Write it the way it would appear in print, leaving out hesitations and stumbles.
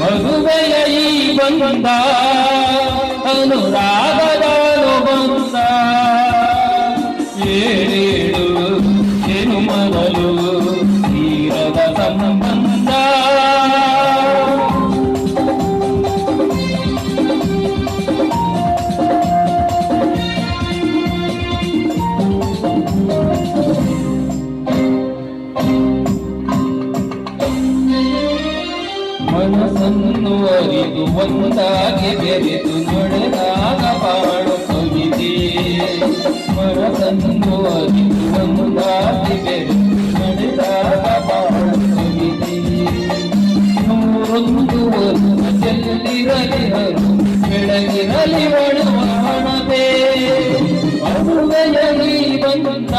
ಮದುವೆಯ ಈ ಬಂದ ಅನುರಾಗದ ಬಂದ ಏಳೇಳು ಏನು ಮೊದಲು ತೀರದ ಸಂಬಂಧ ಮನಸ್ಸನ್ನು ಅರಿದು ಒಂದಾಗಿ ಬೆರೆತು ನಡೆದಾಗ ಬಾಳು ಕವಿತೆ ಮನಸ್ಸನ್ನು ಅರಿದು ಒಂದಾಗಿ ಬೆರೆತು ನಡೆದಾಗ ಬಾಳು ಕವಿತೆ ನೂರೊಂದು ವರ್ಷ ಚೆಲ್ಲಿರಲಿ ಹರು ಬೆಳಗಿರಲಿ ಒಣವಾಣತೆ ಮದುವೆಯಲ್ಲಿ ಬಂದ